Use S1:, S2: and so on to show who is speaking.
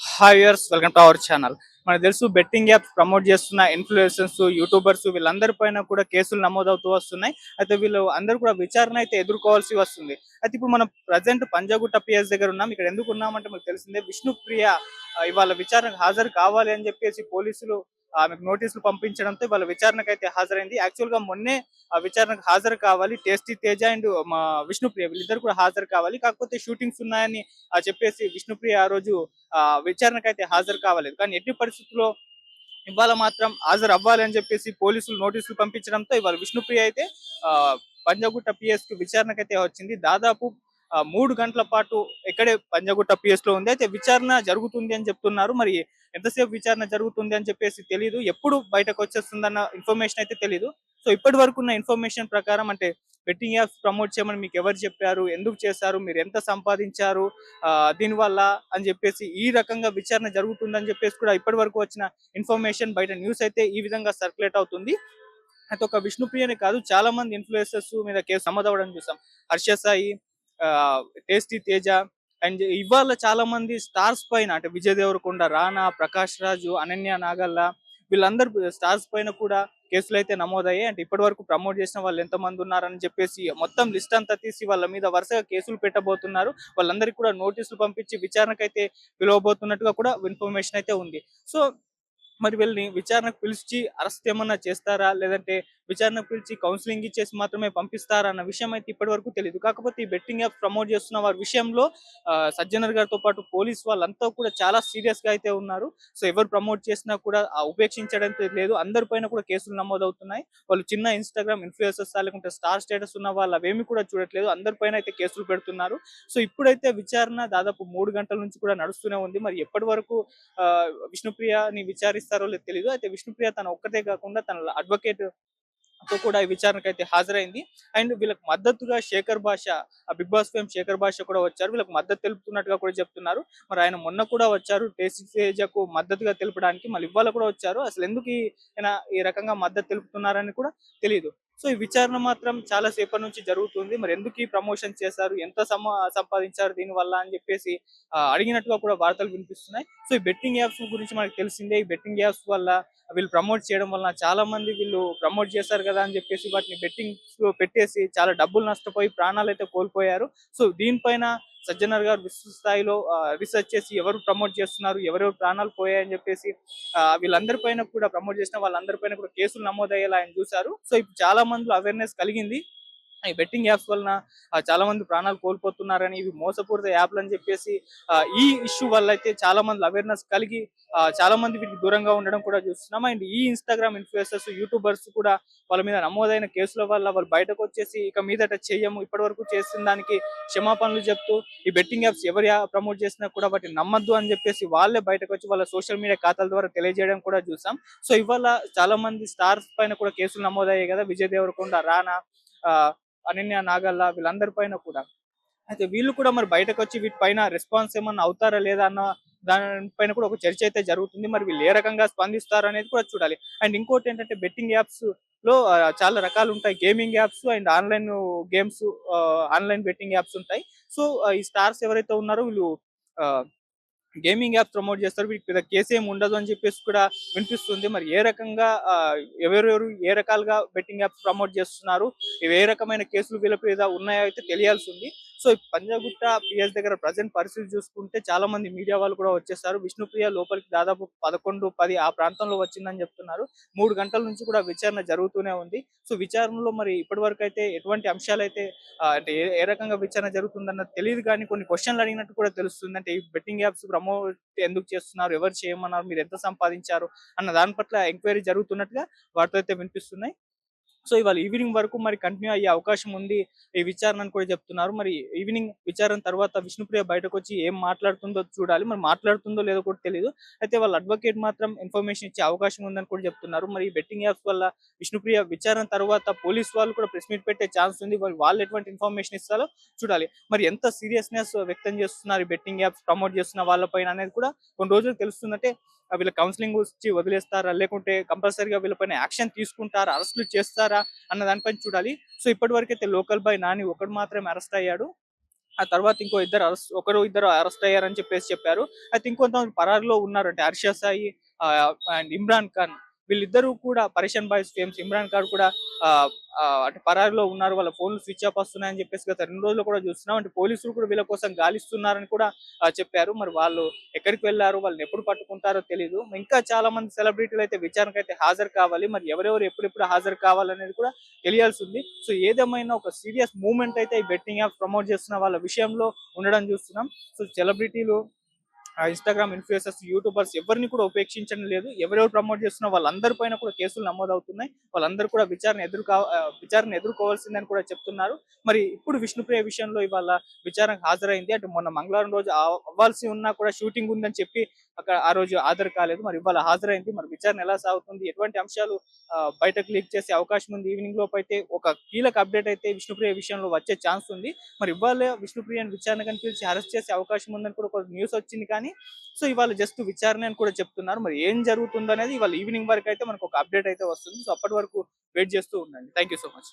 S1: Hi viewers, welcome to our channel. మనకు తెలుసు betting apps promote చేస్తున్న ఇన్ఫ్లుయెన్సర్స్, యూట్యూబర్స్ వీళ్ళందరి పైన కూడా కేసులు నమోదవుతూ వస్తున్నాయి. అయితే వీళ్ళు అందరూ కూడా విచారణ అయితే ఎదుర్కోవాల్సి వస్తుంది. అయితే ఇప్పుడు మనం ప్రజెంట్ పంజాగుట్ట పిఎస్ దగ్గర ఉన్నాం. ఇక్కడ ఎందుకు ఉన్నామంటే మనకు తెలిసిందే విష్ణుప్రియ ఇవాళ విచారణకు హాజరు కావాలి అని చెప్పేసి పోలీసులు ఆమెకు నోటీసులు పంపించడంతో ఇవాళ విచారణకైతే హాజరైంది. యాక్చువల్ గా మొన్నే విచారణకు హాజరు కావాలి టేస్టీ తేజ అండ్ మా విష్ణుప్రియ వీళ్ళిద్దరు కూడా హాజరు కావాలి. కాకపోతే షూటింగ్స్ ఉన్నాయని చెప్పేసి విష్ణుప్రియ ఆ రోజు విచారణకైతే హాజరు కావలేదు. కానీ ఎట్టి పరిస్థితుల్లో ఇవాళ మాత్రం హాజరు అవ్వాలి అని చెప్పేసి పోలీసులు నోటీసులు పంపించడంతో ఇవాళ విష్ణుప్రియ అయితే పంజాగుట్ట పిఎస్ కు విచారణకైతే వచ్చింది. దాదాపు 3 గంటల పాటు ఇక్కడే పంజాగుట్ట పిఎస్ లో ఉంది. అయితే విచారణ జరుగుతుంది అని చెప్తున్నారు. మరి ఎంతసేపు విచారణ జరుగుతుంది అని చెప్పేసి తెలీదు. ఎప్పుడు బయటకు వచ్చేస్తుందన్న ఇన్ఫర్మేషన్ అయితే తెలీదు. సో ఇప్పటి వరకు ఉన్న ఇన్ఫర్మేషన్ ప్రకారం అంటే బెట్టింగ్ యాప్స్ ప్రమోట్ చేయమని మీకు ఎవరు చెప్పారు, ఎందుకు చేశారు, మీరు ఎంత సంపాదించారు దీనివల్ల అని చెప్పేసి ఈ రకంగా విచారణ జరుగుతుందని చెప్పేసి కూడా ఇప్పటి వరకు వచ్చిన ఇన్ఫర్మేషన్ బయట న్యూస్ అయితే ఈ విధంగా సర్క్యులేట్ అవుతుంది. అయితే ఒక విష్ణుప్రియనే కాదు చాలా మంది ఇన్ఫ్లుయెన్సర్స్ మీద కేసు నమోదవడం చూసాం. హర్ష సాయి, టేస్టీ తేజ అండ్ ఇవాళ చాలా మంది స్టార్స్ పైన అంటే విజయ్ దేవరకొండ, రానా, ప్రకాష్ రాజు, అనన్య నాగల్ల వీళ్ళందరూ స్టార్స్ పైన కూడా కేసులు అయితే నమోదయ్యాయి. అంటే ఇప్పటి వరకు ప్రమోట్ చేసిన వాళ్ళు ఎంతమంది ఉన్నారని చెప్పేసి మొత్తం లిస్ట్ అంతా తీసి వాళ్ళ మీద వరుసగా కేసులు పెట్టబోతున్నారు. వాళ్ళందరికీ కూడా నోటీసులు పంపించి విచారణకైతే పిలవబోతున్నట్టుగా కూడా ఇన్ఫర్మేషన్ అయితే ఉంది. సో మరి వీళ్ళని విచారణకు పిలిచి అరెస్ట్ ఏమన్నా చేస్తారా? లేదంటే విచారణకు పిలిచి కౌన్సెలింగ్ ఇచ్చేసి మాత్రమే పంపిస్తారా? అన్న విషయం అయితే ఇప్పటి వరకు తెలీదు. కాకపోతే ఈ బెట్టింగ్ యాప్స్ ప్రమోట్ చేస్తున్న వారి విషయంలో సజ్జనర్ గారితో పాటు పోలీస్ వాళ్ళంతా కూడా చాలా సీరియస్‌గా అయితే ఉన్నారు. సో ఎవరు ప్రమోట్ చేసినా కూడా ఉపేక్షించడం లేదు. అందరి పైన కూడా కేసులు నమోదవుతున్నాయి. వాళ్ళు చిన్న ఇన్‌స్టాగ్రామ్ ఇన్‌ఫ్లుయెన్సర్సా లేకుంటే స్టార్ స్టేటస్ ఉన్న వాళ్ళు అవేమి కూడా చూడట్లేదు. అందరి పైన అయితే కేసులు పెడుతున్నారు. సో ఇప్పుడైతే విచారణ దాదాపు 3 గంటల నుంచి కూడా నడుస్తూనే ఉంది. మరి ఎప్పటి వరకు విష్ణుప్రియని విచారిస్తారో లేదో తెలీదు. అయితే విష్ణుప్రియ తన ఒక్కతే కాకుండా తన అడ్వకేట్ తో కూడా ఈ విచారణకైతే హాజరైంది. అండ్ వీళ్ళకి మద్దతుగా శేఖర్ భాష, బిగ్ బాస్ ఫేమ్ శేఖర్ భాష కూడా వచ్చారు. వీళ్ళకి మద్దతు తెలుపుతున్నట్టుగా కూడా చెప్తున్నారు. మరి ఆయన మొన్న కూడా వచ్చారు టేస్టీ తేజకు మద్దతుగా తెలపడానికి. మళ్ళీ ఇవాళ కూడా వచ్చారు. అసలు ఎందుకు ఈయన ఈ రకంగా మద్దతు తెలుపుతున్నారని కూడా తెలీదు. సో ఈ విచారణ మాత్రం చాలా సేపటి నుంచి జరుగుతుంది. మరి ఎందుకు ఈ ప్రమోషన్ చేశారు? ఎంత సంపాదించారు దీనివల్ల అని చెప్పేసి అడిగినట్టుగా కూడా వార్తలు వినిపిస్తున్నాయి. సో ఈ బెట్టింగ్ యాప్స్ గురించి మనకు తెలిసిందే. ఈ బెట్టింగ్ యాప్స్ వల్ల వీళ్ళు ప్రమోట్ చేయడం వలన చాలా మంది వీళ్ళు ప్రమోట్ చేశారు కదా అని చెప్పేసి వాటిని బెట్టింగ్స్ లో పెట్టేసి చాలా డబ్బులు నష్టపోయి ప్రాణాలైతే కోల్పోయారు. సో దీనిపైన సజ్జనర్ గారు విస్తృత స్థాయిలో రీసెర్చ్ చేసి ఎవరు ప్రమోట్ చేస్తున్నారు, ఎవరెవరు ప్రాణాలు పోయాయని చెప్పేసి వీళ్ళందరి పైన కూడా ప్రమోట్ చేసిన వాళ్ళందరి పైన కూడా కేసులు నమోదయ్యేలా ఆయన చూశారు. సో ఇప్పుడు చాలా మందిలో అవేర్నెస్ కలిగింది. ఈ బెట్టింగ్ యాప్స్ వలన చాలా మంది ప్రాణాలు కోల్పోతున్నారని, ఇవి మోసపూరిత యాప్లు అని చెప్పేసి ఈ ఇష్యూ వల్ల అయితే చాలా మంది అవేర్నెస్ కలిగి చాలా మంది వీటికి దూరంగా ఉండడం కూడా చూస్తున్నాం. అండ్ ఈ ఇన్‌స్టాగ్రామ్ ఇన్‌ఫ్లుయెన్సర్స్, యూట్యూబర్స్ కూడా వాళ్ళ మీద నమోదైన కేసుల వల్ల వాళ్ళు బయటకు వచ్చేసి ఇక మీదట చెయ్యము, ఇప్పటివరకు చేసిన దానికి క్షమాపణలు చెప్తూ ఈ బెట్టింగ్ యాప్స్ ఎవరు ప్రమోట్ చేసినా కూడా వాటిని నమ్మొద్దు అని చెప్పేసి వాళ్ళే బయటకు వచ్చి వాళ్ళ సోషల్ మీడియా ఖాతాల ద్వారా తెలియజేయడం కూడా చూసాం. సో ఇవాళ చాలా మంది స్టార్స్ పైన కూడా కేసులు నమోదయ్యాయి కదా! విజయ్ దేవరకొండ, రానా, ఆహ్, అనన్య నాగల్ల వీళ్ళందరి పైన కూడా. అయితే వీళ్ళు కూడా మరి బయటకొచ్చి వీటిపైన రెస్పాన్స్ ఏమన్నా అవుతారా లేదా అన్న దానిపైన కూడా ఒక చర్చ అయితే జరుగుతుంది. మరి వీళ్ళు ఏ రకంగా స్పందిస్తారనేది కూడా చూడాలి. అండ్ ఇంకోటేంటంటే బెట్టింగ్ యాప్స్ లో చాలా రకాలుంటాయి. Gaming apps and online games, online betting apps ఉంటాయి. సో ఈ స్టార్స్ ఎవరైతే ఉన్నారో వీళ్ళు ఆహ్ గేమింగ్ యాప్స్ ప్రమోట్ చేస్తారు. వీటికి పెద్ద కేసేం ఉండదు అని చెప్పేసి కూడా వినిపిస్తుంది. మరి ఏ రకంగా ఎవరెవరు ఏ రకాలుగా బెట్టింగ్ యాప్స్ ప్రమోట్ చేస్తున్నారు? ఇవి ఏ రకమైన కేసులు వీళ్ళ మీద ఉన్నాయో అయితే తెలియాల్సింది. సో పంజాగుట్ట పిఎస్ దగ్గర ప్రెజెంట్ పరిస్థితి చూసుకుంటే చాలా మంది మీడియా వాళ్ళు కూడా వచ్చేసారు. విష్ణుప్రియ లోపలికి దాదాపు 11, 10 ఆ ప్రాంతంలో వచ్చిందని చెప్తున్నారు. 3 గంటల నుంచి కూడా విచారణ జరుగుతూనే ఉంది. సో విచారణలో మరి ఇప్పటివరకు అయితే ఎటువంటి అంశాలైతే అంటే ఏ ఏ రకంగా విచారణ జరుగుతుందన్నది తెలీదు గానీ కొన్ని క్వెషన్‌లు అడిగినట్టు కూడా తెలుస్తుంది. అంటే ఈ బెట్టింగ్ యాప్స్ ప్రమోట్ ఎందుకు చేస్తున్నారు? ఎవరు చేయమన్నారు? మీరెంత సంపాదించారు? అన్న దాని పట్ల ఎంక్వైరీ జరుగుతున్నట్టుగా వార్తలైతే వినిపిస్తున్నాయి. సో ఇవాళ ఈవినింగ్ వరకు మరి కంటిన్యూ అయ్యే అవకాశం ఉంది ఈ విచారణ అని కూడా చెప్తున్నారు. మరి ఈవినింగ్ విచారణ తర్వాత విష్ణుప్రియ బయటకొచ్చి ఏం మాట్లాడుతుందో చూడాలి. మరి మాట్లాడుతుందో లేదో కూడా తెలీదు. అయితే వాళ్ళ అడ్వకేట్ మాత్రం ఇన్ఫర్మేషన్ ఇచ్చే అవకాశం ఉందని కూడా చెప్తున్నారు. మరి ఈ బెట్టింగ్ యాప్స్ వల్ల విష్ణుప్రియ విచారణ తర్వాత పోలీస్ వాళ్ళు కూడా ప్రెస్ మీట్ పెట్టే ఛాన్స్ ఉంది. వాళ్ళు ఎటువంటి ఇన్ఫర్మేషన్ ఇస్తారో చూడాలి. మరి ఎంత సీరియస్‌నెస్ వ్యక్తం చేస్తున్నారు ఈ బెట్టింగ్ యాప్స్ ప్రమోట్ చేస్తున్న వాళ్ళ పైన అనేది కూడా కొన్ని రోజులు తెలుస్తుందంటే వీళ్ళ కౌన్సెలింగ్ ఇచ్చి వదిలేస్తారా? లేకుంటే కంపల్సరీగా వీళ్ళపైన యాక్షన్ తీసుకుంటారా? అరెస్ట్‌లు చేస్తారా? అన్న దానిపైన చూడాలి. సో ఇప్పటివరకైతే లోకల్ బాయ్ నాని ఒకడు మాత్రమే అరెస్ట్ అయ్యాడు. ఆ తర్వాత ఇద్దరు ఇద్దరు అరెస్ట్ అయ్యారని చెప్పారు. అయితే ఇంకొంతమంది పరారీలో ఉన్నారు. అంటే 'హర్ష సాయి' అండ్ 'ఇమ్రాన్ ఖాన్' వీళ్ళిద్దరూ కూడా 'పరేషన్ బాయ్స్' ఫేమ్స్ 'ఇమ్రాన్ ఖాన్' కూడా ఆహ్, అంటే పరారీలో ఉన్నారు. వాళ్ళ ఫోన్‌లు స్విచ్ ఆఫ్ వస్తున్నాయని చెప్పేసి గత 2 రోజులు కూడా చూస్తున్నాం. అంటే పోలీసులు కూడా వీళ్ళ కోసం గాలిస్తున్నారని కూడా చెప్పారు. మరి వాళ్ళు ఎక్కడికి వెళ్లారు? వాళ్ళని ఎప్పుడు పట్టుకుంటారో తెలీదు. ఇంకా చాలా మంది సెలబ్రిటీలయితే విచారణకైతే హాజరు కావాలి. మరి ఎవరెవరు ఎప్పుడెప్పుడు హాజరు కావాలనేది కూడా తెలియాల్సింది. సో ఏదేమైనా ఒక సీరియస్ మూవ్‌మెంట్ అయితే ఈ బెట్టింగ్ యాప్స్ ప్రమోట్ చేస్తున్న వాళ్ళ విషయంలో ఉండడం చూస్తున్నాం. సో సెలబ్రిటీలు ఇన్‌స్టాగ్రామ్ ఇన్‌ఫ్లుయెన్సర్స్, యూట్యూబర్స్ ఎవరిని కూడా ఉపేక్షించడం లేదు. ఎవరెవరు ప్రమోట్ చేస్తున్న వాళ్ళందరి పైన కూడా కేసులు నమోదవుతున్నాయి. వాళ్ళందరూ కూడా విచారణ ఎదుర్కోవాల్సిందని కూడా చెప్తున్నారు. మరి ఇప్పుడు విష్ణుప్రియ విషయంలో ఇవాళ విచారణకు హాజరైంది. అంటే మొన్న మంగళవారం రోజు అవ్వాల్సి ఉన్నా కూడా షూటింగ్ ఉందని చెప్పి ఆ రోజు హాజరు కాలేదు. మరి ఇవాళ హాజరైంది. మరి విచారణ ఎలా సాగుతుంది? ఎటువంటి అంశాలు బయటకు లీక్ చేసే అవకాశం ఉంది? ఈవినింగ్ లోపైతే ఒక కీలక అప్డేట్ అయితే విష్ణుప్రియ విషయంలో వచ్చే ఛాన్స్ ఉంది. మరి ఇవాళే విష్ణుప్రియని విచారణకని పిలిచి అరెస్ట్ చేసే అవకాశం ఉందని కూడా ఒక న్యూస్ వచ్చింది కానీ సో ఇవాళ జస్ట్ విచారణ అని కూడా చెప్తున్నారు. మరి ఏం జరుగుతుందనేది ఇవాళ ఈవినింగ్ వరకు అయితే మనకు ఒక అప్డేట్ అయితే వస్తుంది. సో అప్పటి వరకు వెయిట్ చేస్తూ ఉండండి. Thank you so much.